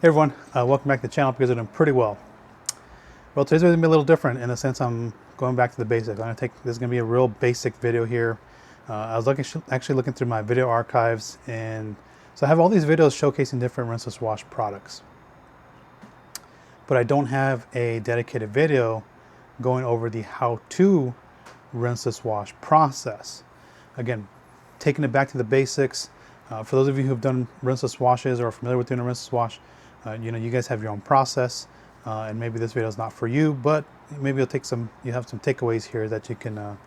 Hey everyone, welcome back to the channel because I'm doing pretty well. Well, today's going to be a little different in the sense I'm going back to the basics. This is going to be a real basic video here. I was actually looking through my video archives, and so I have all these videos showcasing different rinseless wash products. But I don't have a dedicated video going over the how-to rinseless wash process. Again, taking it back to the basics. For those of you who have done rinseless washes or are familiar with doing a rinseless wash, you guys have your own process, and maybe this video is not for you, but maybe you have some takeaways here that you can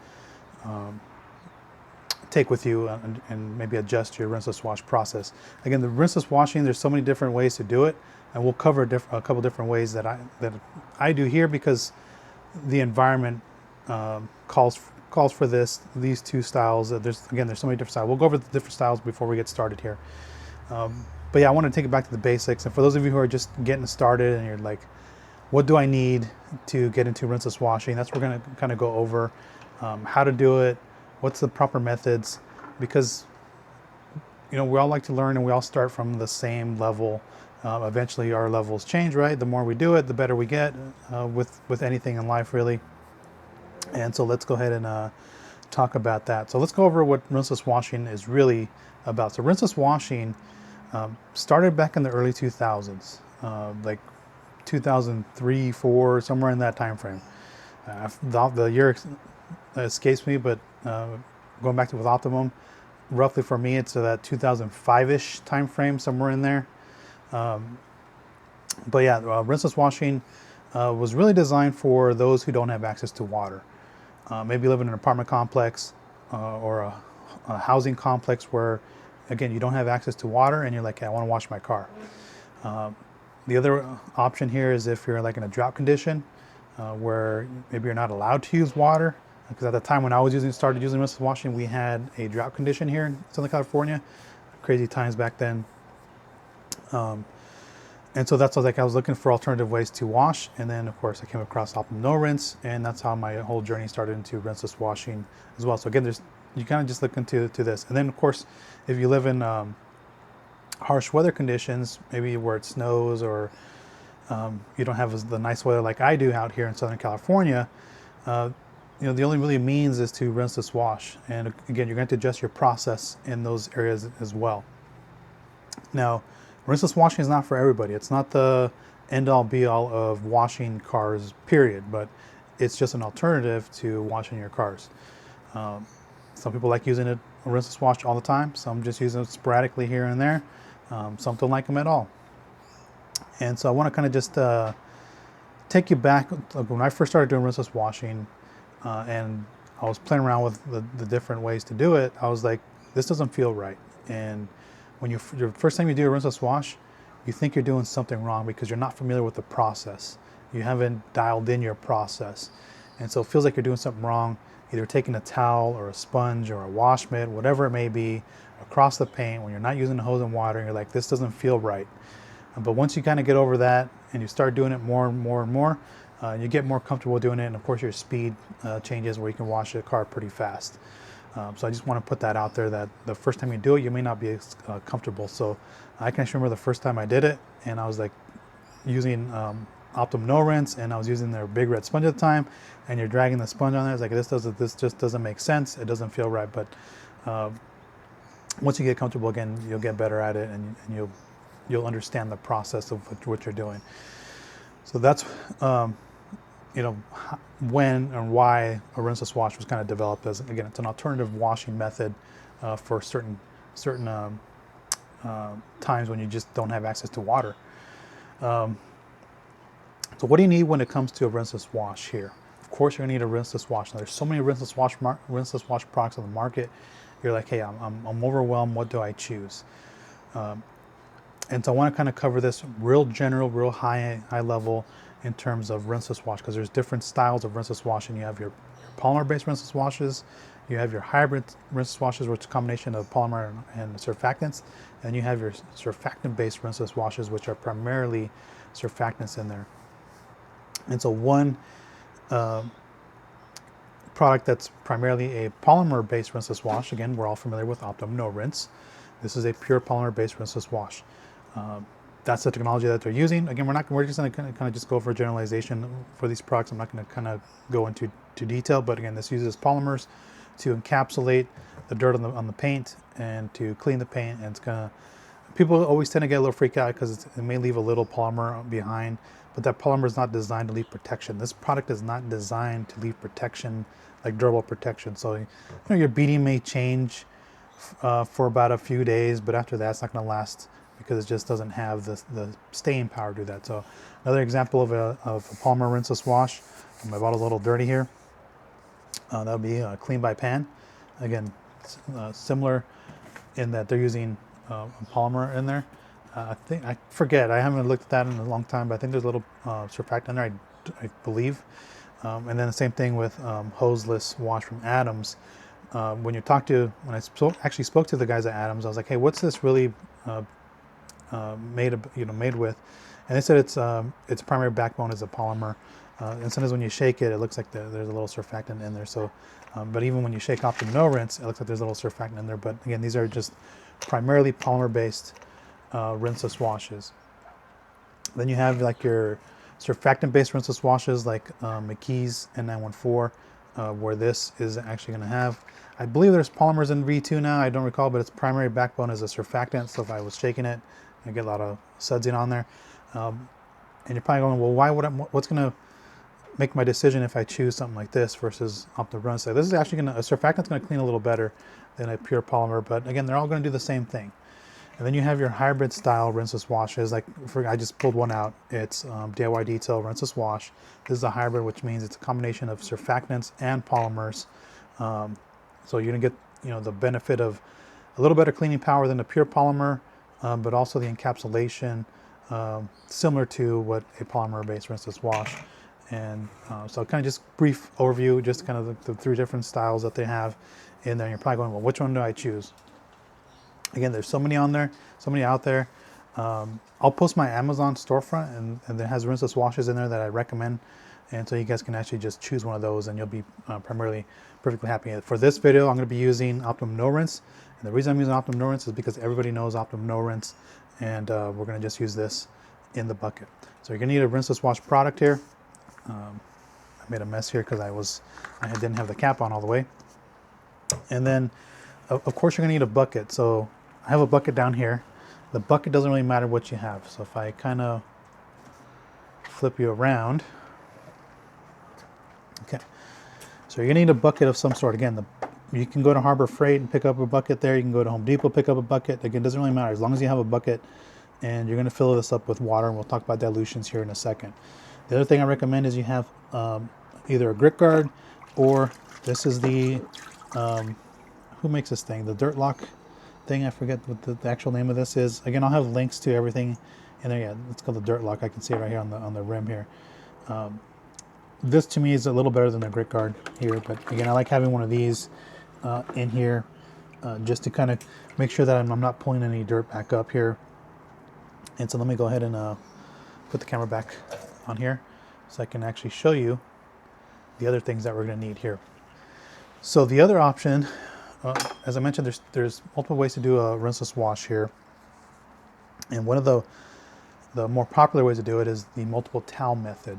take with you and maybe adjust your rinseless wash process. Again, the rinseless washing, there's so many different ways to do it, and we'll cover a couple different ways that I do here because the environment calls for these two styles. There's so many different styles. We'll go over the different styles before we get started here. But yeah, I want to take it back to the basics. And for those of you who are just getting started and you're like, what do I need to get into rinseless washing? That's what we're going to kind of go over. How to do it, what's the proper methods, because we all like to learn and we all start from the same level. Eventually our levels change, right? The more we do it, the better we get with anything in life, really. And so let's go ahead and talk about that. So let's go over what rinseless washing is really about. So rinseless washing started back in the early 2000s, like 2003, 4, somewhere in that time frame. The year escapes me, but going back to with Optimum, roughly for me, it's that 2005-ish time frame, somewhere in there. But yeah, rinseless washing was really designed for those who don't have access to water. Maybe live in an apartment complex or a housing complex where, again, you don't have access to water and you're like, hey, I want to wash my car. The other option here is if you're like in a drought condition where maybe you're not allowed to use water. Because at the time when I was started using rinseless washing, we had a drought condition here in Southern California. Crazy times back then. And so that's I was looking for alternative ways to wash. And then of course I came across Optimum No Rinse, and that's how my whole journey started into rinseless washing as well. So again, you kind of just look into this. And then of course, if you live in harsh weather conditions, maybe where it snows or you don't have the nice weather like I do out here in Southern California, the only really means is to rinseless wash. And again, you're going to adjust your process in those areas as well. Now, rinseless washing is not for everybody. It's not the end-all be-all of washing cars, period, but it's just an alternative to washing your cars. Some people like using it rinseless wash all the time. Some just use it sporadically here and there. Some don't like them at all. And so I want to kind of just take you back. When I first started doing rinseless washing and I was playing around with the different ways to do it, I was like, this doesn't feel right. And when your first time you do a rinseless wash, you think you're doing something wrong because you're not familiar with the process. You haven't dialed in your process. And so it feels like you're doing something wrong, either taking a towel or a sponge or a wash mitt, whatever it may be, across the paint when you're not using the hose and water, and you're like, this doesn't feel right. But once you kind of get over that and you start doing it more and more and more, you get more comfortable doing it, and of course your speed changes where you can wash your car pretty fast. So I just want to put that out there that the first time you do it, you may not be comfortable. So I can actually remember the first time I did it, and I was like using Optimum No Rinse, and I was using their big red sponge at the time, and you're dragging the sponge on there. It's like, this just doesn't make sense. It doesn't feel right. But once you get comfortable again, you'll get better at it, and you'll understand the process of what you're doing. So that's when and why a rinseless wash was kind of developed as, again, it's an alternative washing method for certain times when you just don't have access to water. So what do you need when it comes to a rinseless wash here? Of course, you're gonna need a rinseless wash. Now, there's so many rinseless wash products on the market. You're like, hey, I'm overwhelmed. What do I choose? And so I want to kind of cover this real general, real high level in terms of rinseless wash, because there's different styles of rinseless washing. You have your polymer-based rinseless washes, you have your hybrid rinseless washes, which is a combination of polymer and surfactants, and you have your surfactant-based rinseless washes, which are primarily surfactants in there. And so one product that's primarily a polymer-based rinseless wash, again, we're all familiar with Optimum No Rinse. This is a pure polymer-based rinseless wash. that's the technology that they're using. Again, we're just going to kind of just go for generalization for these products. I'm not going to kind of go into detail, but again, this uses polymers to encapsulate the dirt on the paint and to clean the paint. And it's gonna, people always tend to get a little freaked out because it may leave a little polymer behind, but that polymer is not designed to leave protection. This product is not designed to leave protection, like durable protection. So you know, your beading may change for about a few days, but after that, it's not going to last because it just doesn't have the staying power to do that. So another example of a polymer rinseless wash. My bottle's a little dirty here. That would be Clean by Pan. Again, similar in that they're using a polymer in there. I forget, I haven't looked at that in a long time, but I think there's a little surfactant in there, I believe. And then the same thing with Hoseless Wash from Adams. When I actually spoke to the guys at Adams, I was like, hey, what's this really made with? And they said its primary backbone is a polymer. And sometimes when you shake it, it looks like there's a little surfactant in there. So, but even when you shake off the no rinse, it looks like there's a little surfactant in there. But again, these are just primarily polymer-based rinseless washes. Then you have like your surfactant-based rinseless washes like MIKEG N914, where this is actually going to have, I believe there's polymers in V2 now, I don't recall, but its primary backbone is a surfactant. So if I was shaking it, I get a lot of sudsing on there. And you're probably going, well, what's going to make my decision if I choose something like this versus Optimum Run? So this is actually a surfactant's going to clean a little better than a pure polymer, but again, they're all going to do the same thing. And then you have your hybrid style rinseless washes. Like I just pulled one out. It's DIY Detail Rinseless Wash. This is a hybrid, which means it's a combination of surfactants and polymers. So you're going to get the benefit of a little better cleaning power than a pure polymer, but also the encapsulation similar to what a polymer-based rinseless wash. And so kind of just brief overview, just kind of the three different styles that they have in there. And you're probably going, well, which one do I choose? Again, there's so many out there. I'll post my Amazon storefront, and it has rinseless washes in there that I recommend. And so you guys can actually just choose one of those and you'll be primarily perfectly happy. For this video, I'm going to be using Optimum No Rinse. And the reason I'm using Optimum No Rinse is because everybody knows Optimum No Rinse. And we're going to just use this in the bucket. So you're going to need a rinseless wash product here. I made a mess here because I didn't have the cap on all the way. And then, of course, you're going to need a bucket. So I have a bucket down here. The bucket doesn't really matter what you have. So if I kind of flip you around, okay. So you're going to need a bucket of some sort. Again, you can go to Harbor Freight and pick up a bucket there. You can go to Home Depot, pick up a bucket. Again, it doesn't really matter as long as you have a bucket, and you're going to fill this up with water. And we'll talk about dilutions here in a second. The other thing I recommend is you have either a grit guard, or this is the, who makes this thing? The Dirt Lock thing. I forget what the actual name of this is. Again, I'll have links to everything in there. Yeah, it's called the Dirt Lock. I can see it right here on the rim here. This to me is a little better than the grit guard here, but again, I like having one of these in here just to kind of make sure that I'm not pulling any dirt back up here. And so let me go ahead and put the camera back on here so I can actually show you the other things that we're going to need here. So the other option, as I mentioned, there's multiple ways to do a rinseless wash here, and one of the more popular ways to do it is the multiple towel method.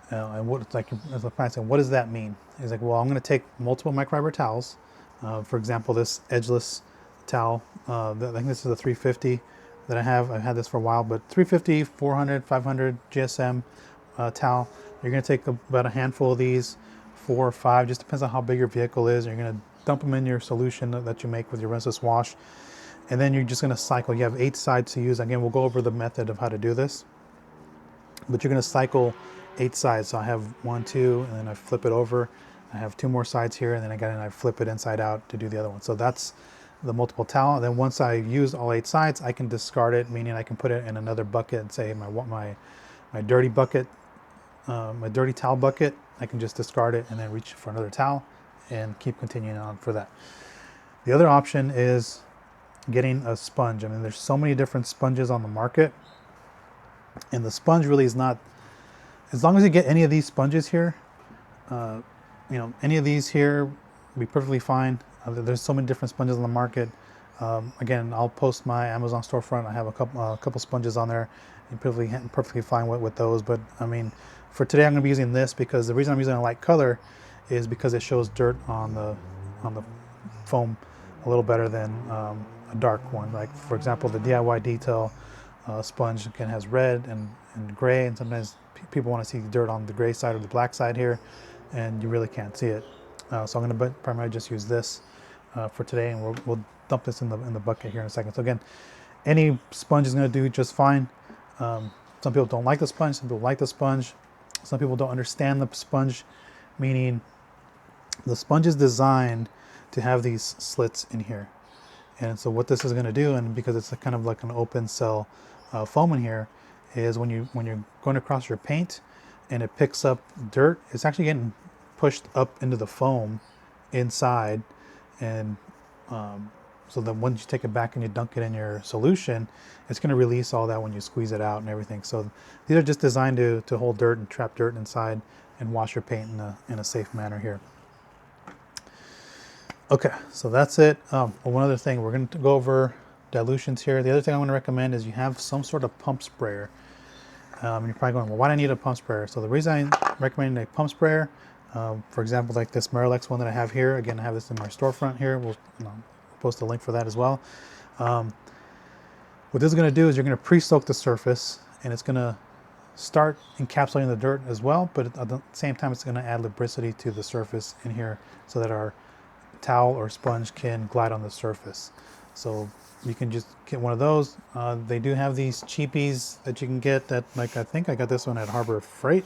And what it's like, as a client saying, what does that mean? He's like, well, I'm going to take multiple microfiber towels. For example, this edgeless towel, I think this is a 350 that I have. I've had this for a while, but 350, 400, 500 GSM towel. You're going to take about a handful of these, 4 or 5, just depends on how big your vehicle is. You're going to dump them in your solution that you make with your rinseless wash. And then you're just going to cycle. You have 8 sides to use. Again, we'll go over the method of how to do this. But you're going to cycle 8 sides. So I have 1, 2, and then I flip it over. I have 2 more sides here, and then I flip it inside out to do the other one. So that's the multiple towel. And then once I use all 8 sides, I can discard it, meaning I can put it in another bucket and say my dirty bucket, my dirty towel bucket, I can just discard it and then reach for another towel and keep continuing on for that. The other option is getting a sponge. I mean, there's so many different sponges on the market, and the sponge really is not, as long as you get any of these sponges here, any of these here will be perfectly fine. There's so many different sponges on the market. Again, I'll post my Amazon storefront. I have a couple sponges on there, and perfectly fine with those. But I mean, for today, I'm going to be using this because the reason I'm using a light color is because it shows dirt on the foam a little better than a dark one. Like for example, the DIY detail sponge again has red and gray, and sometimes people want to see dirt on the gray side or the black side here, and you really can't see it. So I'm going to primarily just use this for today, and we'll dump this in the bucket here in a second. So again, any sponge is going to do just fine. Some people don't like the sponge, some people like the sponge. Some people don't understand the sponge, meaning the sponge is designed to have these slits in here. And so what this is going to do, and because it's kind of like an open cell foam in here, is when you're going across your paint and it picks up dirt, it's actually getting pushed up into the foam inside, and so that once you take it back and you dunk it in your solution, it's going to release all that when you squeeze it out and everything. So these are just designed to hold dirt and trap dirt inside and wash your paint in a safe manner here. Okay, so that's it. One other thing, we're going to go over dilutions here. The other thing I want to recommend is you have some sort of pump sprayer. And you're probably going, well, why do I need a pump sprayer? So the reason I recommend a pump sprayer, for example, like this Miralex one that I have here. Again, I have this in my storefront here. We'll post a link for that as well. What this is going to do is you're going to pre-soak the surface, and it's going to start encapsulating the dirt as well, but at the same time it's going to add lubricity to the surface in here so that our towel or sponge can glide on the surface. So you can just get one of those. They do have these cheapies that you can get that, like, I think I got this one at Harbor Freight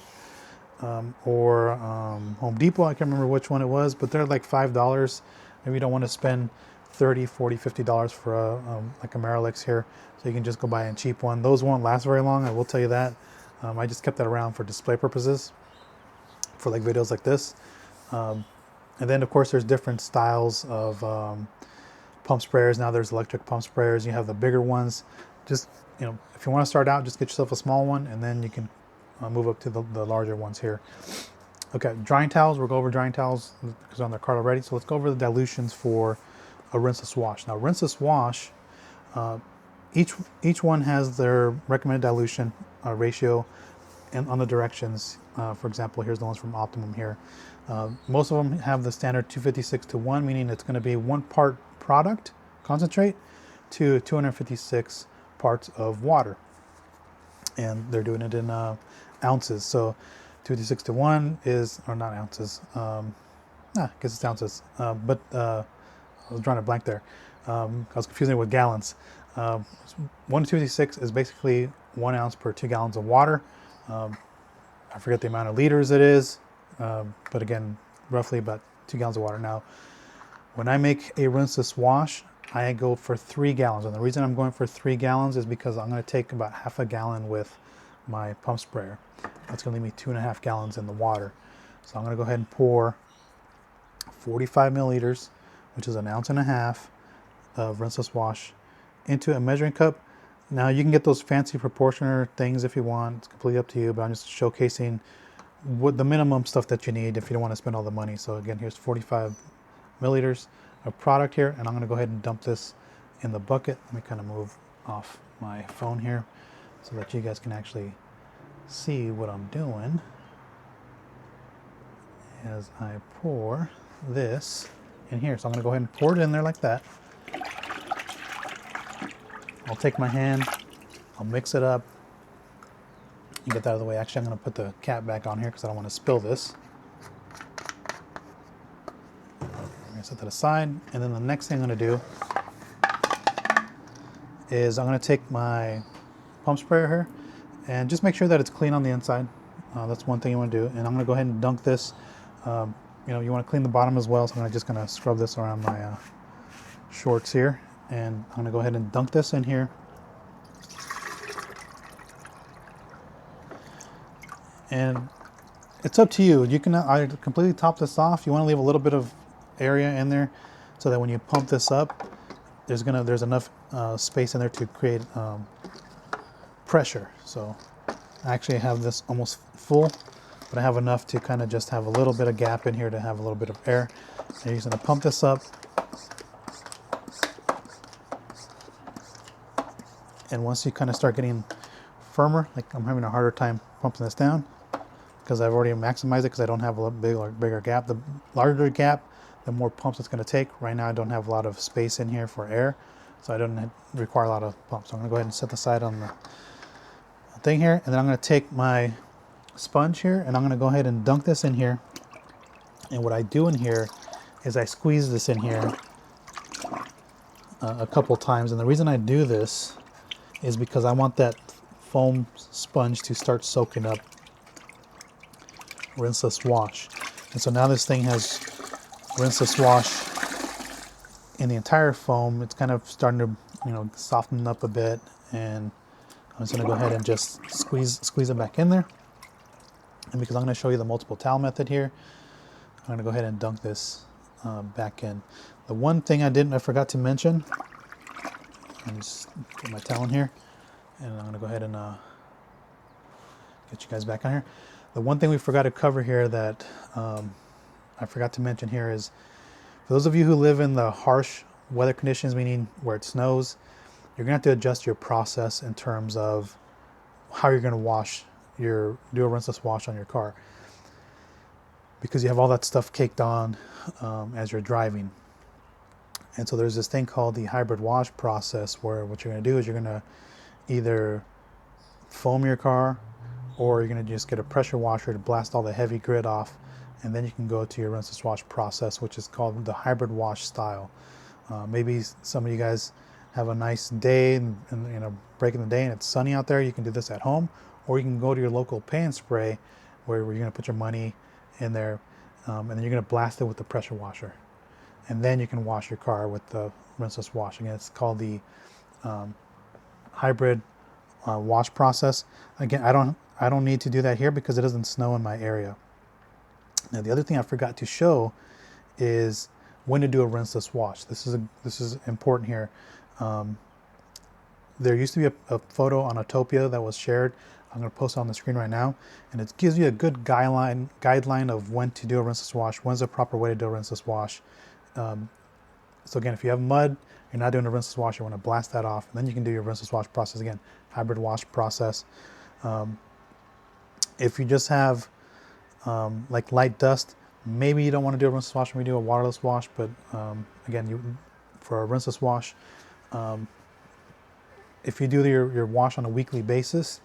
or Home Depot. I can't remember which one it was, but they're like $5. Maybe you don't want to spend $30, $40, $50 for like a Miralex here, so you can just go buy a cheap one. Those won't last very long, I will tell you that. I just kept that around for display purposes for like videos like this. And then of course there's different styles of pump sprayers. Now there's electric pump sprayers. You have the bigger ones. Just, if you want to start out, just get yourself a small one, and then you can move up to the larger ones here. Okay, drying towels. We'll go over drying towels because they're on the cart already. So let's go over the dilutions for a rinseless wash. Now, rinseless wash, each one has their recommended dilution ratio and on the directions. For example, here's the ones from Optimum here. Most of them have the standard 256:1, meaning it's going to be 1 part product concentrate to 256 parts of water, and they're doing it in ounces. So 256:1 is, or not ounces, I guess it's ounces, but I was drawing a blank there. I was confusing it with gallons. 1 to 256 is basically 1 ounce per 2 gallons of water. I forget the amount of liters it is, but again, roughly about 2 gallons of water. Now, when I make a rinseless wash, I go for 3 gallons. And the reason I'm going for 3 gallons is because I'm going to take about half a gallon with my pump sprayer. That's going to leave me 2.5 gallons in the water. So I'm going to go ahead and pour 45 milliliters, which is 1.5 ounces of rinseless wash, into a measuring cup. Now you can get those fancy proportioner things if you want. It's completely up to you, but I'm just showcasing what the minimum stuff that you need if you don't want to spend all the money. So again, here's 45 milliliters of product here, and I'm going to go ahead and dump this in the bucket. Let me kind of move off my phone here so that you guys can actually see what I'm doing as I pour this in here. So I'm going to go ahead and pour it in there like that. I'll take my hand, I'll mix it up, and get that out of the way. Actually, I'm going to put the cap back on here because I don't want to spill this. I'm going to set that aside, and then the next thing I'm going to do is I'm going to take my pump sprayer here and just make sure that it's clean on the inside. That's one thing you want to do. And I'm going to go ahead and dunk this. You want to clean the bottom as well, so I'm just going to scrub this around my shorts here. And I'm going to go ahead and dunk this in here. And it's up to you. You can either completely top this off. You want to leave a little bit of area in there so that when you pump this up, there's enough space in there to create pressure. So I actually have this almost full, but I have enough to kind of just have a little bit of gap in here to have a little bit of air. And you're just going to pump this up. And once you kind of start getting firmer, like I'm having a harder time pumping this down because I've already maximized it because I don't have a bigger gap. The larger gap, the more pumps it's going to take. Right now I don't have a lot of space in here for air, so I don't require a lot of pumps. So I'm going to go ahead and set the side on the thing here, and then I'm going to take my sponge here and I'm going to go ahead and dunk this in here. And what I do in here is I squeeze this in here a couple times, and the reason I do this is because I want that foam sponge to start soaking up Rinseless Wash. And so now this thing has Rinseless Wash in the entire foam. It's kind of starting to, you know, soften up a bit, and I'm just going to go ahead and just squeeze it back in there. And because I'm going to show you the multiple towel method here, I'm going to go ahead and dunk this back in. The one thing I forgot to mention, let me just get my towel in here, and I'm going to go ahead and get you guys back on here. The one thing we forgot to cover here that I forgot to mention here is, for those of you who live in the harsh weather conditions, meaning where it snows, you're going to have to adjust your process in terms of how you're going to do a rinseless wash on your car, because you have all that stuff caked on as you're driving. And so there's this thing called the hybrid wash process, where what you're going to do is you're going to either foam your car, or you're going to just get a pressure washer to blast all the heavy grit off, and then you can go to your rinseless wash process, which is called the hybrid wash style. Maybe some of you guys have a nice day and you know, breaking the day and it's sunny out there. You can do this at home, or you can go to your local pay and spray where you're going to put your money in there, and then you're going to blast it with the pressure washer, and then you can wash your car with the rinseless wash. Again, it's called the hybrid wash process. Again, I don't need to do that here because it doesn't snow in my area. Now, the other thing I forgot to show is when to do a rinseless wash. This is important here. There used to be a photo on Autopia that was shared. I'm going to post it on the screen right now, and it gives you a good guideline of when to do a rinseless wash, when's the proper way to do a rinseless wash. So again, if you have mud, you're not doing a rinseless wash, you want to blast that off, and then you can do your rinseless wash process again, hybrid wash process. If you just have like light dust, maybe you don't want to do a rinseless wash when you do a waterless wash, but again, for a rinseless wash, if you do your wash on a weekly basis,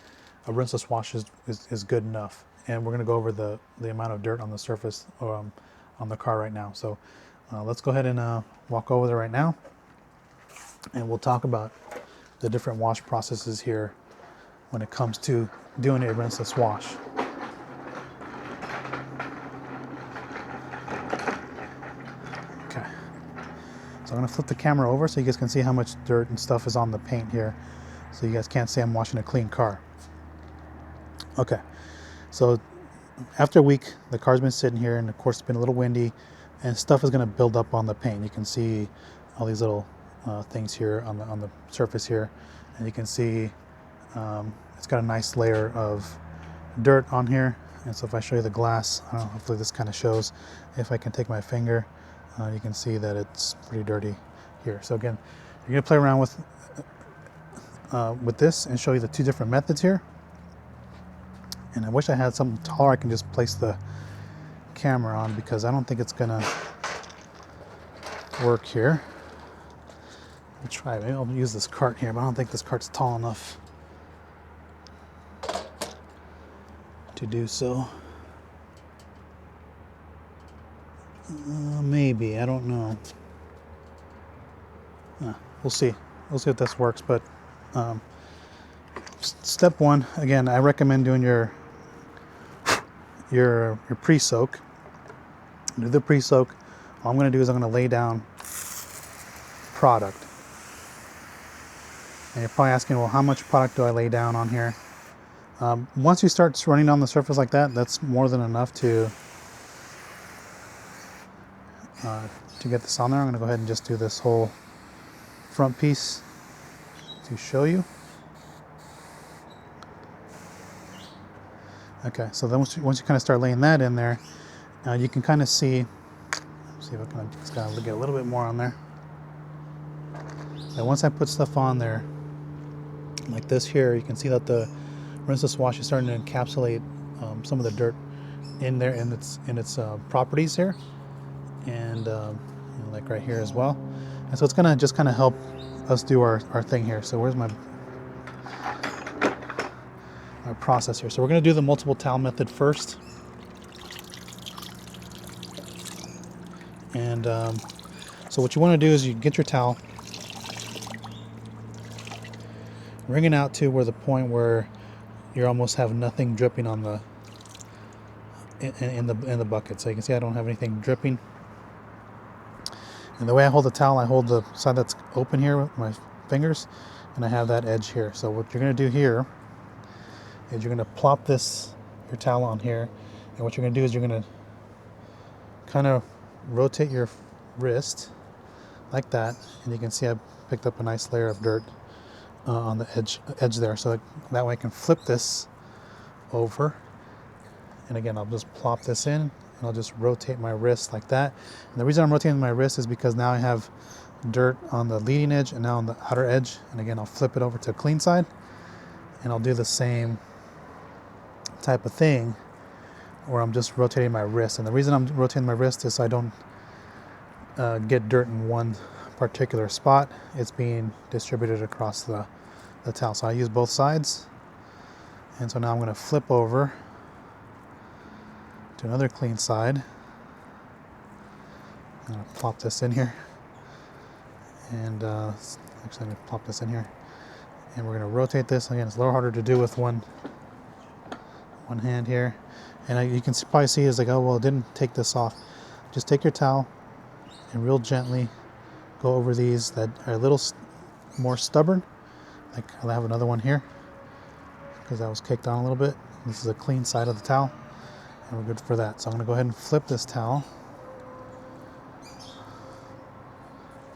a rinseless wash is good enough. And we're going to go over the amount of dirt on the surface on the car right now. So let's go ahead and walk over there right now, and we'll talk about the different wash processes here when it comes to doing a rinseless wash. Okay, so I'm going to flip the camera over so you guys can see how much dirt and stuff is on the paint here, so you guys can't say I'm washing a clean car. Okay, so after a week, the car's been sitting here, and of course it's been a little windy, and stuff is going to build up on the paint. You can see all these little things here on the surface here, and you can see it's got a nice layer of dirt on here. And so if I show you the glass, hopefully this kind of shows. If I can take my finger, you can see that it's pretty dirty here. So again, you're going to play around with this and show you the two different methods here. And I wish I had something taller I can just place the camera on, because I don't think it's gonna work here. I'll try, maybe I'll use this cart here, but I don't think this cart's tall enough to do so. Maybe, I don't know. We'll see if this works, but step one, again, I recommend doing your pre-soak. Do the pre-soak. All I'm going to do is I'm going to lay down product. And you're probably asking, well, how much product do I lay down on here? Once you start running down the surface like that, that's more than enough to get this on there. I'm going to go ahead and just do this whole front piece to show you. Okay, so then once you kind of start laying that in there, you can kind of see if I can just kind of get a little bit more on there. And once I put stuff on there, like this here, you can see that the rinseless wash is starting to encapsulate some of the dirt in there in its properties here, and like right here as well. And so it's gonna just kind of help us do our thing here. So where's my process here? So we're gonna do the multiple towel method first. And so what you want to do is you get your towel, wring it out to where the point where you almost have nothing dripping on the in the bucket. So you can see I don't have anything dripping. And the way I hold the towel, I hold the side that's open here with my fingers, and I have that edge here. So what you're going to do here is you're going to plop your towel on here, and what you're going to do is you're going to kind of rotate your wrist like that, and you can see I picked up a nice layer of dirt on the edge there. So that way I can flip this over, and again I'll just plop this in, and I'll just rotate my wrist like that. And the reason I'm rotating my wrist is because now I have dirt on the leading edge and now on the outer edge. And again, I'll flip it over to a clean side, and I'll do the same type of thing where I'm just rotating my wrist. And the reason I'm rotating my wrist is so I don't get dirt in one particular spot. It's being distributed across the towel. So I use both sides. And so now I'm going to flip over to another clean side. I'm going to plop this in here. And actually, I'm going to plop this in here. And we're going to rotate this. Again, it's a little harder to do with one hand here. And you can probably see it's like, oh, well, it didn't take this off. Just take your towel and real gently go over these that are a little more stubborn. Like I'll have another one here because that was kicked on a little bit. This is a clean side of the towel, and we're good for that. So I'm going to go ahead and flip this towel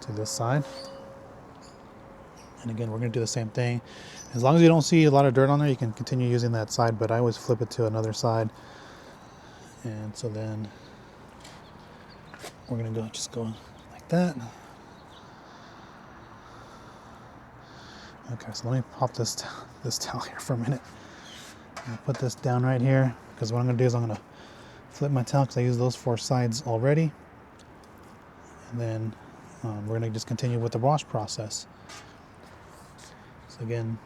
to this side. And again, we're going to do the same thing. As long as you don't see a lot of dirt on there, you can continue using that side, but I always flip it to another side. And so then we're going to just go like that. Okay, so let me pop this towel here for a minute. I'm going to put this down right here, because what I'm going to do is I'm going to flip my towel because I use those 4 sides already. And then we're going to just continue with the wash process. So again,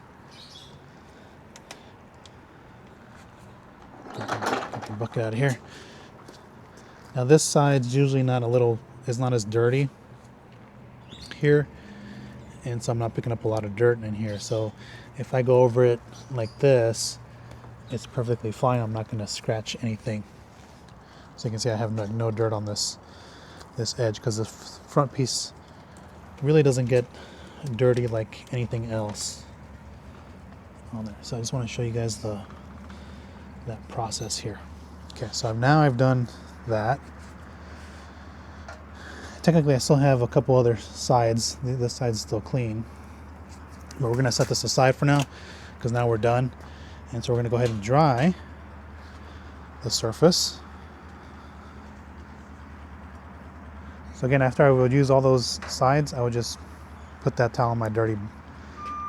get the bucket out of here. Now this side's usually it's not as dirty here, and so I'm not picking up a lot of dirt in here. So if I go over it like this, it's perfectly fine. I'm not going to scratch anything. So you can see I have no dirt on this edge, because the front piece really doesn't get dirty like anything else on there. So I just want to show you guys that process here. Okay, so now I've done that. Technically, I still have a couple other sides. This side's still clean, but we're going to set this aside for now because now we're done. And so we're going to go ahead and dry the surface. So again, after I would use all those sides, I would just put that towel in my dirty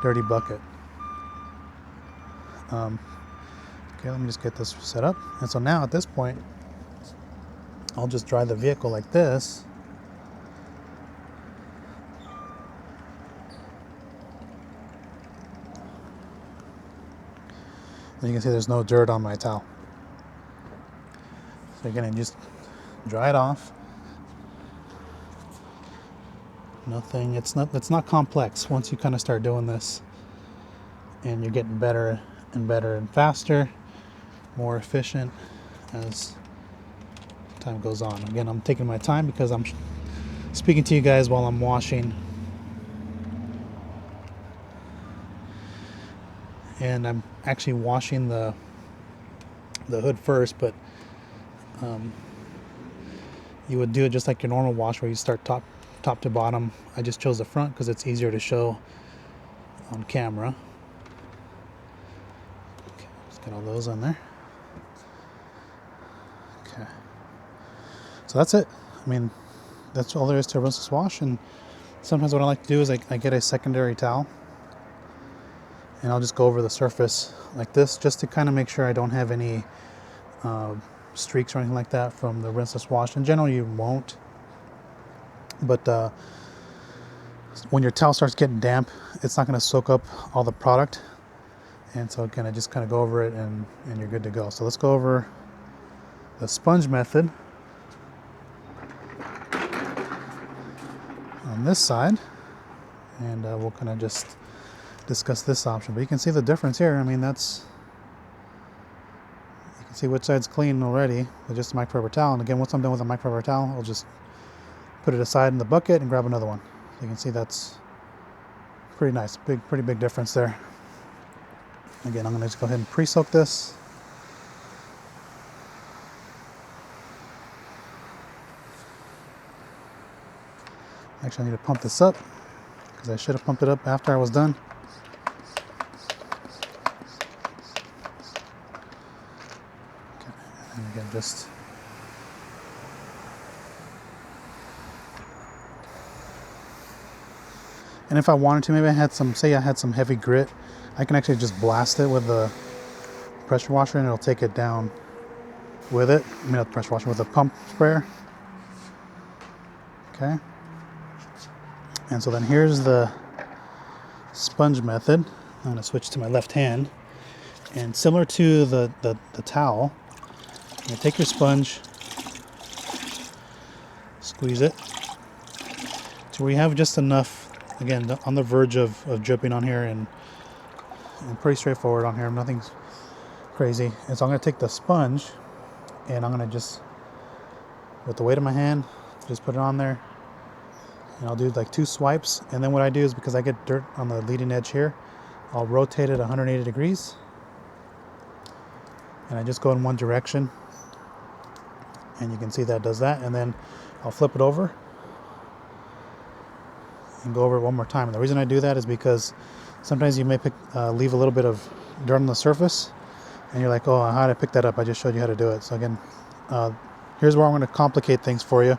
bucket. Okay, let me just get this set up. And so now at this point, I'll just dry the vehicle like this. And you can see there's no dirt on my towel. So again, I just dry it off. Nothing, it's not complex once you kind of start doing this, and you're getting better and better and faster, more efficient as time goes on. Again, I'm taking my time because I'm speaking to you guys while I'm washing. And I'm actually washing the hood first, but you would do it just like your normal wash where you start top to bottom. I just chose the front because it's easier to show on camera. Okay, let's get all those on there. Okay, so that's it. I mean, that's all there is to a rinseless wash. And sometimes what I like to do is I get a secondary towel, And I'll just go over the surface like this just to kind of make sure I don't have any streaks or anything like that from the rinseless wash. In general, you won't. But when your towel starts getting damp, it's not going to soak up all the product. And so again, I just kind of go over it and you're good to go. So let's go over the sponge method on this side. And we'll kind of just discuss this option. But you can see the difference here. I mean, that's, you can see which side's clean already with just a microfiber towel. And again, once I'm done with a microfiber towel, I'll just put it aside in the bucket and grab another one. So you can see that's pretty nice. Pretty big difference there. Again, I'm going to just go ahead and pre-soak this. Actually, I need to pump this up because I should have pumped it up after I was done. Okay, and again, just and if I wanted to, maybe I had some, say I had some heavy grit, I can actually just blast it with the pressure washer and it'll take it down with it. I mean, not the pressure washer, with the pump sprayer. Okay. And so then here's the sponge method. I'm going to switch to my left hand. And similar to the towel, you're going to take your sponge, squeeze it to where you have just enough, again, on the verge of dripping on here, and pretty straightforward on here, nothing's crazy. And so I'm going to take the sponge and I'm going to just, with the weight of my hand, just put it on there. And I'll do like 2 swipes. And then what I do is, because I get dirt on the leading edge here, I'll rotate it 180 degrees. And I just go in one direction. And you can see that does that. And then I'll flip it over and go over it one more time. And the reason I do that is because sometimes you may leave a little bit of dirt on the surface. And you're like, oh, how did I pick that up? I just showed you how to do it. So again, here's where I'm going to complicate things for you.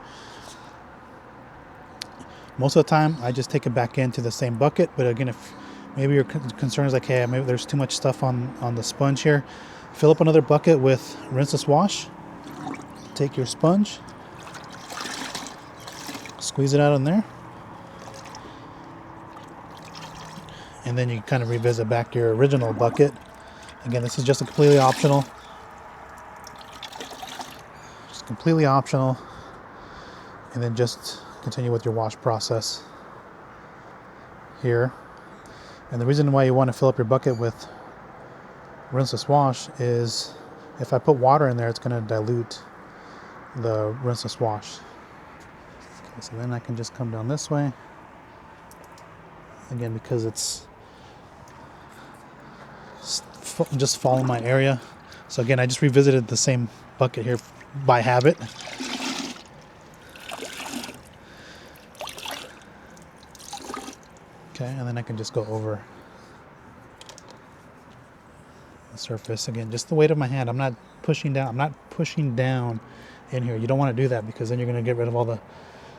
Most of the time, I just take it back into the same bucket. But again, if maybe your concern is like, hey, maybe there's too much stuff on the sponge here, fill up another bucket with rinseless wash. Take your sponge, squeeze it out in there, and then you kind of revisit back to your original bucket. Again, this is just a completely optional. Just completely optional. And then just continue with your wash process here. And the reason why you want to fill up your bucket with rinseless wash is if I put water in there, it's going to dilute the rinseless wash. Okay, so then I can just come down this way. Again, because it's just follow my area. So again, I just revisited the same bucket here by habit. Okay, and then I can just go over the surface. Again, just the weight of my hand. I'm not pushing down. I'm not pushing down in here. You don't want to do that because then you're going to get rid of all the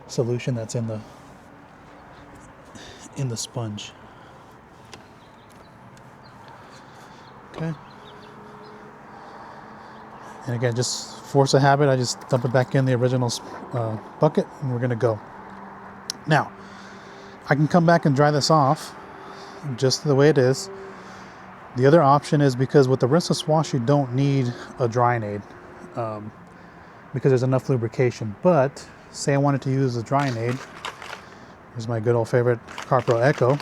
solution that's in the sponge. Okay. And again, just force a habit. I just dump it back in the original bucket, and we're going to go. Now, I can come back and dry this off just the way it is. The other option is, because with the rinseless wash, you don't need a drying aid because there's enough lubrication. But say I wanted to use a drying aid. Here's my good old favorite Carpro Echo.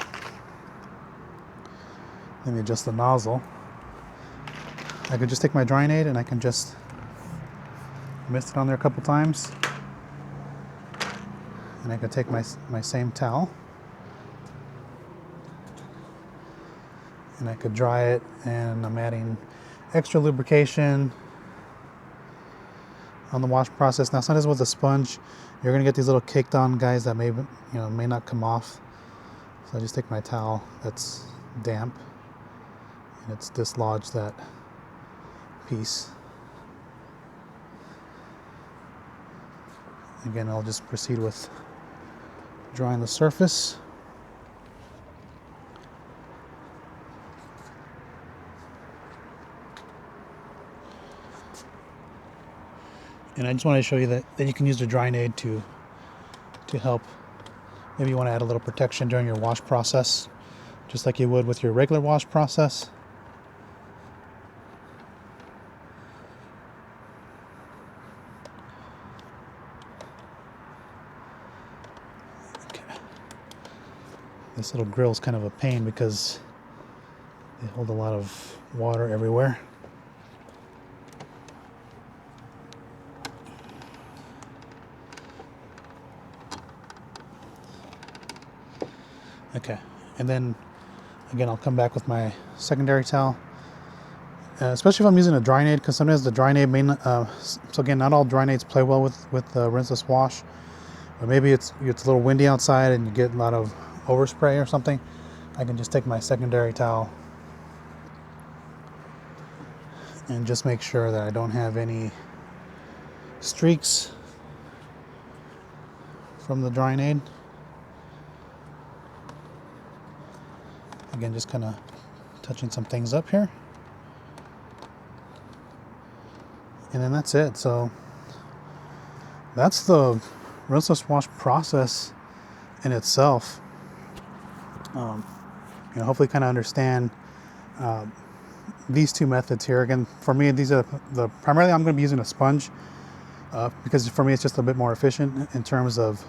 Let me adjust the nozzle. I could just take my drying aid and I can just mist it on there a couple times. And I could take my same towel and I could dry it, and I'm adding extra lubrication on the wash process. Now, sometimes with a sponge, you're gonna get these little caked on guys that may not come off. So I just take my towel that's damp and it's dislodged that piece. Again, I'll just proceed with drying the surface. And I just wanted to show you that you can use the drying aid to help. Maybe you want to add a little protection during your wash process, just like you would with your regular wash process. Okay. This little grill is kind of a pain because they hold a lot of water everywhere. Okay, and then again I'll come back with my secondary towel, especially if I'm using a drying aid, because sometimes the drying aid may not, so again, not all drying aids play well with rinseless wash, but maybe it's a little windy outside and you get a lot of overspray or something. I can just take my secondary towel and just make sure that I don't have any streaks from the drying aid. Again, just kind of touching some things up here. And then that's it. So that's the rinseless wash process in itself. Hopefully kind of understand these two methods here. Again, for me, these are primarily I'm going to be using a sponge because for me it's just a bit more efficient in terms of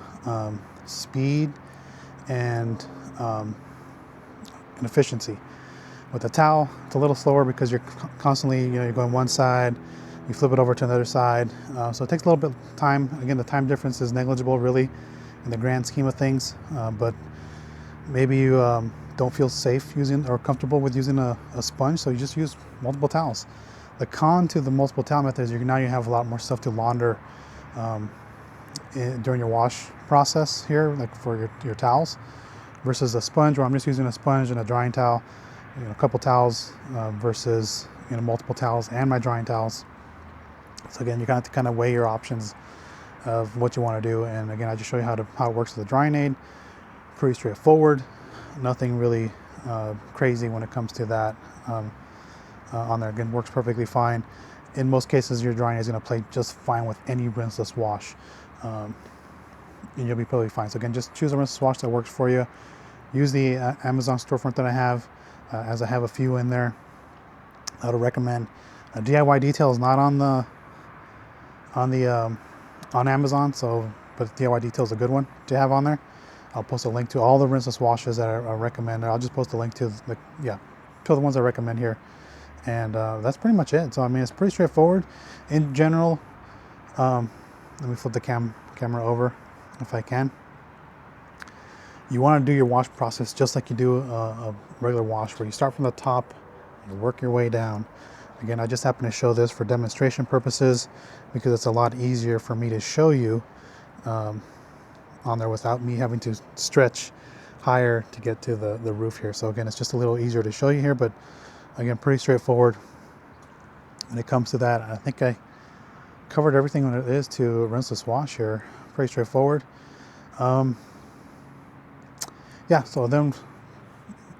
speed and efficiency. With a towel, it's a little slower because you're constantly, you're going one side, you flip it over to another side. So it takes a little bit of time. Again, the time difference is negligible really in the grand scheme of things, but maybe you don't feel safe using or comfortable with using a sponge, so you just use multiple towels. The con to the multiple towel method is now you have a lot more stuff to launder during your wash process here, like for your towels, versus a sponge where I'm just using a sponge and a drying towel, a couple towels versus multiple towels and my drying towels. So again, you have to kind of weigh your options of what you want to do. And again, I just show you how it works with the drying aid. Pretty straightforward. Nothing really crazy when it comes to that on there. Again, works perfectly fine. In most cases, your drying aid is going to play just fine with any rinseless wash. And you'll be perfectly fine. So again, just choose a rinseless wash that works for you. Use the Amazon storefront that I have, as I have a few in there. I would recommend. DIY detail is not on Amazon, but DIY detail is a good one to have on there. I'll post a link to all the rinseless washes that I recommend. I'll just post a link to the ones I recommend here, and that's pretty much it. So I mean, it's pretty straightforward in general. Let me flip the camera over if I can. You want to do your wash process just like you do a regular wash, where you start from the top and work your way down. Again, I just happen to show this for demonstration purposes because it's a lot easier for me to show you on there without me having to stretch higher to get to the roof here. So again, it's just a little easier to show you here, but again, pretty straightforward when it comes to that. I think I covered everything when it is to rinseless wash here. Pretty straightforward. Yeah, so then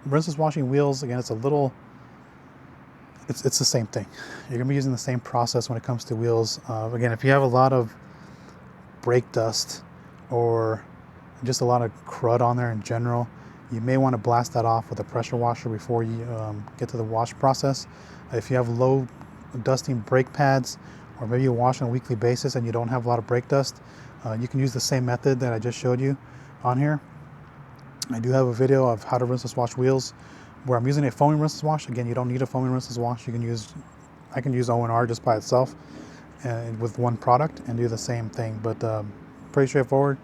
rinseless washing wheels, again, it's the same thing. You're gonna be using the same process when it comes to wheels. Again, if you have a lot of brake dust or just a lot of crud on there in general, you may want to blast that off with a pressure washer before you get to the wash process. If you have low dusting brake pads, or maybe you wash on a weekly basis and you don't have a lot of brake dust, you can use the same method that I just showed you on here. I do have a video of how to rinseless wash wheels where I'm using a foaming rinseless wash. Again, you don't need a foaming rinseless wash. I can use O&R just by itself with one product and do the same thing, but pretty straightforward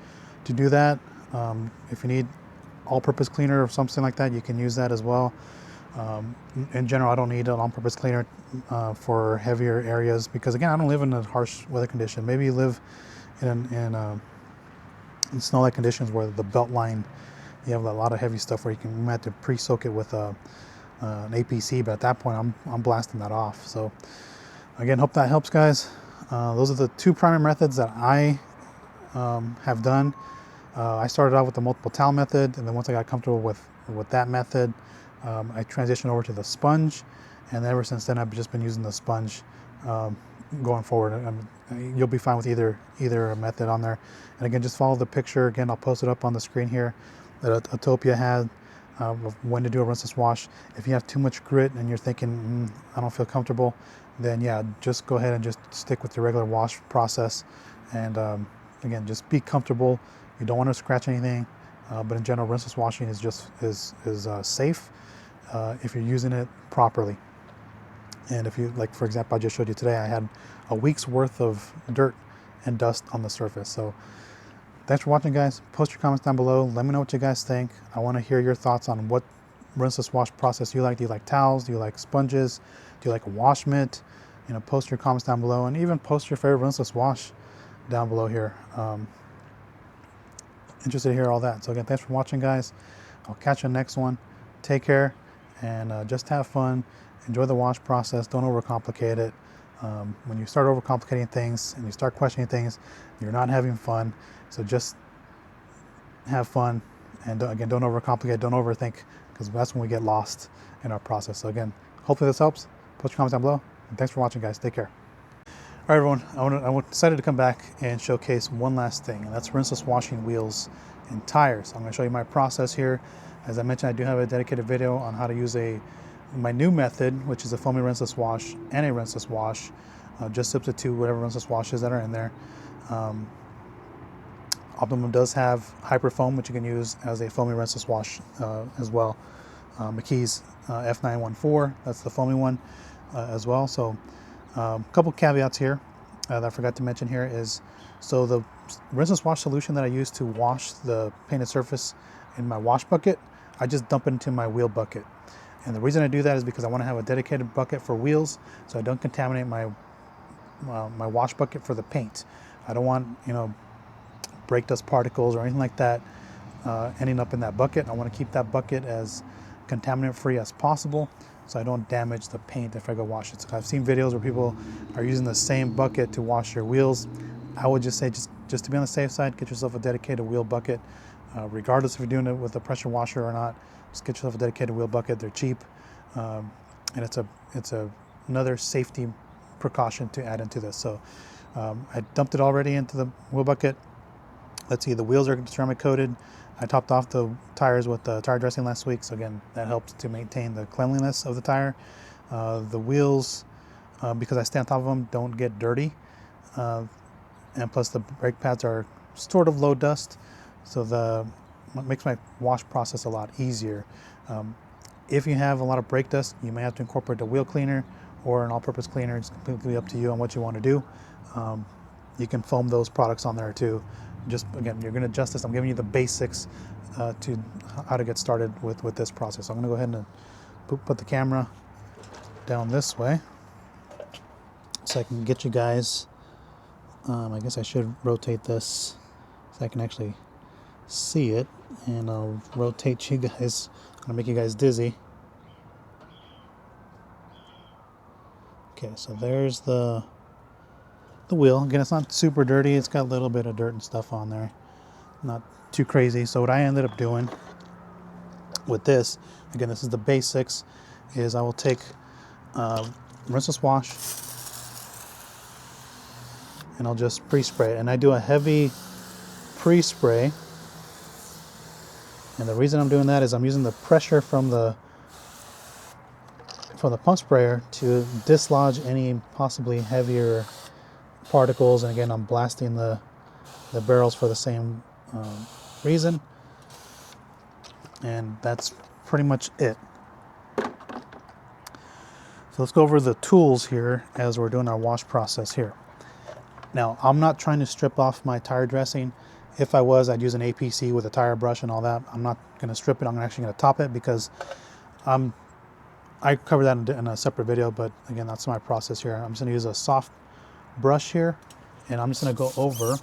to do that. If you need all-purpose cleaner or something like that, you can use that as well. In general, I don't need an all-purpose cleaner for heavier areas because, again, I don't live in a harsh weather condition. Maybe you live in snow-like conditions where the belt line, you have a lot of heavy stuff where you might have to pre-soak it with an APC, but at that point I'm blasting that off. So again, hope that helps, guys. Those are the two primary methods that I have done. I started out with the multiple towel method, and then once I got comfortable with that method, I transitioned over to the sponge, and ever since then I've just been using the sponge going forward. you'll be fine with either method on there. And again, just follow the picture. Again, I'll post it up on the screen here that Atopia had of when to do a rinseless wash. If you have too much grit and you're thinking, I don't feel comfortable, then yeah, just go ahead and just stick with your regular wash process. And again, just be comfortable. You don't want to scratch anything, but in general, rinseless washing is just safe if you're using it properly. And if you, like for example, I just showed you today, I had a week's worth of dirt and dust on the surface. So thanks for watching, guys. Post your comments down below. Let me know what you guys think. I want to hear your thoughts on what rinseless wash process you like. Do you like towels? Do you like sponges? Do you like a wash mitt? You know, post your comments down below, and even post your favorite rinseless wash down below here. Interested to hear all that. So again, thanks for watching, guys. I'll catch you on the next one. Take care, and just have fun. Enjoy the wash process. Don't overcomplicate it. When you start overcomplicating things and you start questioning things, you're not having fun. So just have fun, and again, don't overcomplicate, don't overthink, because that's when we get lost in our process. So again, hopefully this helps. Post your comments down below, and thanks for watching, guys. Take care. All right, everyone, I decided to come back and showcase one last thing, and that's rinseless washing wheels and tires. I'm going to show you my process here. As I mentioned, I do have a dedicated video on how to use my new method, which is a foamy rinseless wash and a rinseless wash. Just substitute whatever rinseless washes that are in there. Optimum does have hyper foam, which you can use as a foamy rinseless wash as well. MIKEG's F914, that's the foamy one as well. So a couple caveats here that I forgot to mention here is, so the rinseless wash solution that I use to wash the painted surface in my wash bucket, I just dump it into my wheel bucket. And the reason I do that is because I want to have a dedicated bucket for wheels, so I don't contaminate my my wash bucket for the paint. I don't want, you know, brake dust particles or anything like that ending up in that bucket. I want to keep that bucket as contaminant free as possible, so I don't damage the paint if I go wash it. So I've seen videos where people are using the same bucket to wash your wheels. I would just say, just to be on the safe side, get yourself a dedicated wheel bucket, regardless if you're doing it with a pressure washer or not. Just get yourself a dedicated wheel bucket. They're cheap, and it's another safety precaution to add into this. So I dumped it already into the wheel bucket. Let's see, the wheels are ceramic coated. I topped off the tires with the tire dressing last week, so again, that helps to maintain the cleanliness of the tire. The wheels, because I stay on top of them, don't get dirty, and plus the brake pads are sort of low dust, so it makes my wash process a lot easier. If you have a lot of brake dust, you may have to incorporate a wheel cleaner or an all-purpose cleaner. It's completely up to you on what you want to do. You can foam those products on there too. Just again, you're going to adjust this. I'm giving you the basics to how to get started with this process. So I'm going to go ahead and put the camera down this way so I can get you guys. I guess I should rotate this so I can actually see it, and I'll rotate you guys. I'm going to make you guys dizzy. Okay, so there's the wheel. Again, it's not super dirty. It's got a little bit of dirt and stuff on there. Not too crazy. So what I ended up doing with this, again, this is the basics, is I will take rinseless wash and I'll just pre-spray it. And I do a heavy pre-spray. And the reason I'm doing that is I'm using the pressure from the pump sprayer to dislodge any possibly heavier particles. And again, I'm blasting the barrels for the same reason. And that's pretty much it. So let's go over the tools here as we're doing our wash process here. Now, I'm not trying to strip off my tire dressing. If I was, I'd use an APC with a tire brush and all that. I'm not going to strip it. I'm actually going to top it because I covered that in a separate video, but again, that's my process here. I'm just going to use a soft brush here, and I'm just going to go over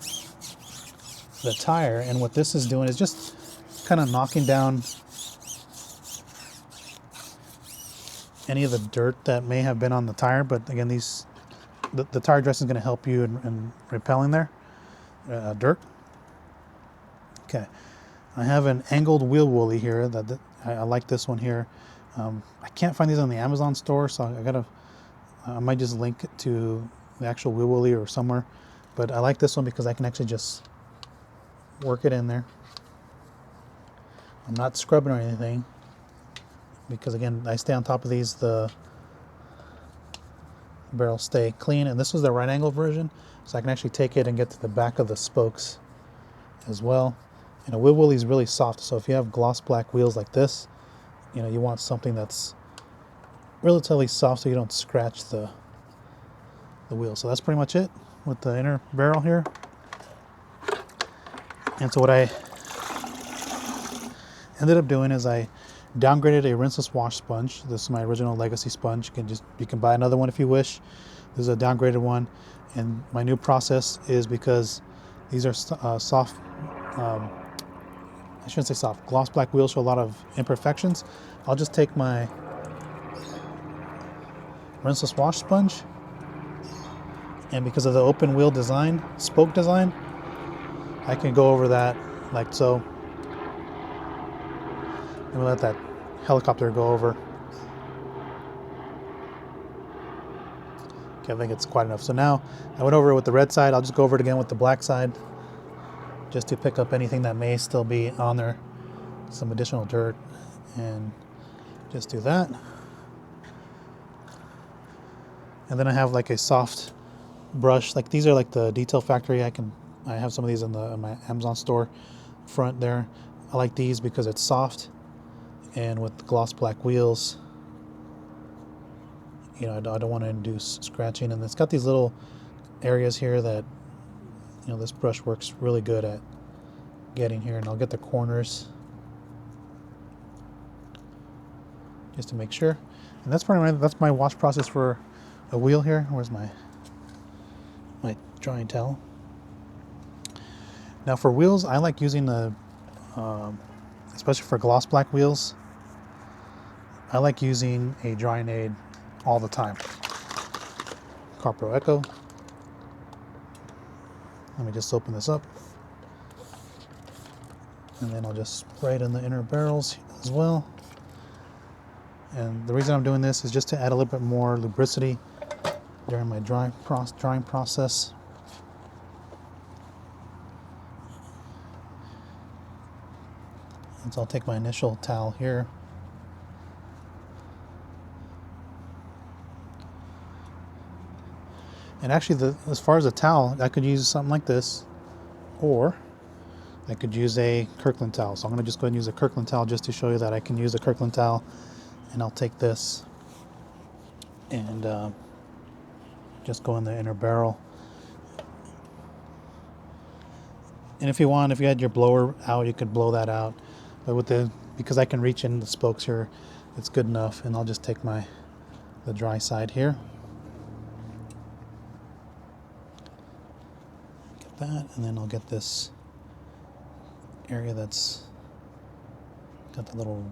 the tire. And what this is doing is just kind of knocking down any of the dirt that may have been on the tire. But again, the tire dressing is going to help you in repelling there dirt. Okay, I have an angled wheel woolly here that I like this one here. I can't find these on the Amazon store, so I might just link to the actual wheel welly or somewhere. But I like this one because I can actually just work it in there. I'm not scrubbing or anything because, again, I stay on top of these. The barrels stay clean, and this was the right angle version, so I can actually take it and get to the back of the spokes as well. And a wheel welly is really soft, so if you have gloss black wheels like this, you know, you want something that's relatively soft so you don't scratch the wheel. So that's pretty much it with the inner barrel here. And so what I ended up doing is I downgraded a rinseless wash sponge. This is my original legacy sponge. You can buy another one if you wish. This is a downgraded one, and my new process is, because these are soft, I shouldn't say soft, gloss black wheels show a lot of imperfections. I'll just take my rinseless wash sponge, and because of the open wheel design, spoke design, I can go over that like so. And we'll let that helicopter go over. Okay, I think it's quite enough. So now I went over it with the red side. I'll just go over it again with the black side, just to pick up anything that may still be on there, some additional dirt, and just do that. And then I have like a soft brush. Like these are like the Detail Factory. I have some of these in my Amazon store front there. I like these because it's soft, and with the gloss black wheels, you know, I don't want to induce scratching. And it's got these little areas here that, you know, this brush works really good at getting here. And I'll get the corners just to make sure. And that's my wash process for a wheel here. Where's my drying towel? Now for wheels, I like using the, especially for gloss black wheels, I like using a drying aid all the time. Carpro Echo. Let me just open this up, and then I'll just spray it in the inner barrels as well. And the reason I'm doing this is just to add a little bit more lubricity during my drying process. And so I'll take my initial towel here. And actually, as far as a towel, I could use something like this, or I could use a Kirkland towel. So I'm going to just go ahead and use a Kirkland towel just to show you that I can use a Kirkland towel. And I'll take this and just go in the inner barrel. And if you had your blower out, you could blow that out. But because I can reach in the spokes here, it's good enough. And I'll just take the dry side here. Get that, and then I'll get this area that's got the little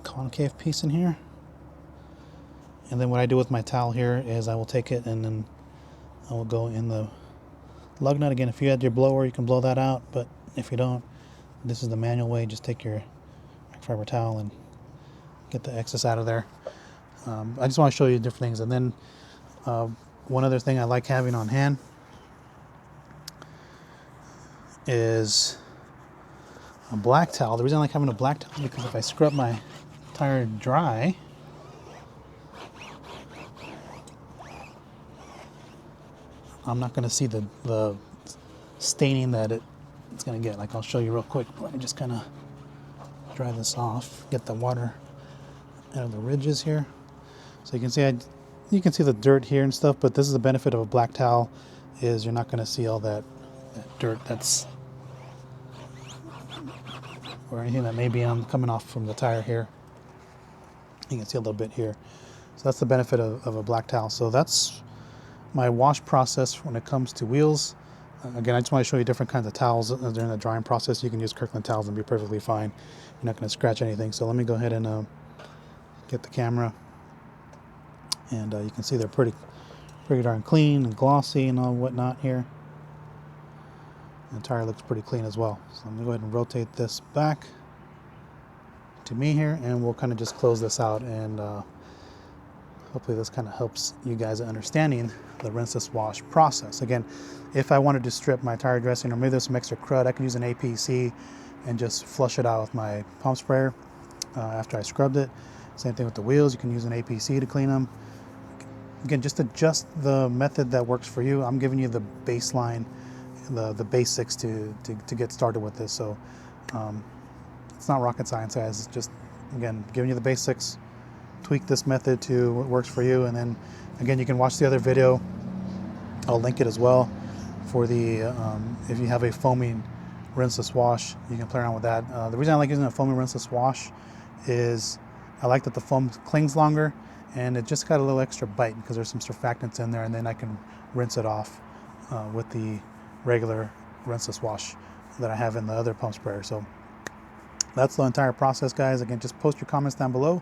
concave piece in here. And then what I do with my towel here is I will take it and then I will go in the lug nut. Again, if you had your blower, you can blow that out, but if you don't, this is the manual way. Just take your microfiber towel and get the excess out of there. I just want to show you different things. And then one other thing I like having on hand is a black towel. The reason I like having a black towel is because if I scrub my tire dry, I'm not going to see the staining that it's going to get. Like, I'll show you real quick. Let me just kind of dry this off, get the water out of the ridges here. So you can see you can see the dirt here and stuff, but this is the benefit of a black towel, is you're not going to see all that dirt or anything that may be coming off from the tire here. You can see a little bit here. So that's the benefit of a black towel. So that's my wash process when it comes to wheels. Again, I just want to show you different kinds of towels during the drying process. You can use Kirkland towels and be perfectly fine. You're not going to scratch anything. So let me go ahead and get the camera. And you can see they're pretty darn clean and glossy and all whatnot here. And the tire looks pretty clean as well. So I'm going to go ahead and rotate this back to me here, and we'll kind of just close this out and hopefully this kind of helps you guys understanding the rinseless wash process. Again, if I wanted to strip my tire dressing, or maybe there's some extra crud, I can use an APC and just flush it out with my pump sprayer after I scrubbed it. Same thing with the wheels, you can use an APC to clean them. Again, just adjust the method that works for you. I'm giving you the baseline, the basics to get started with this. So it's not rocket science, guys. It's just, again, giving you the basics. Tweak this method to what works for you, and then again, you can watch the other video. I'll link it as well for the if you have a foaming rinseless wash, you can play around with that. The reason I like using a foaming rinseless wash is I like that the foam clings longer, and it just got a little extra bite because there's some surfactants in there, and then I can rinse it off with the regular rinseless wash that I have in the other pump sprayer. So that's the entire process, guys. Again, just post your comments down below.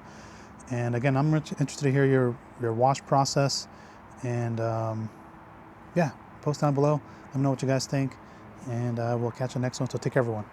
And again, I'm interested to hear your wash process. And yeah, post down below. Let me know what you guys think. And we'll catch you next one. So take care, everyone.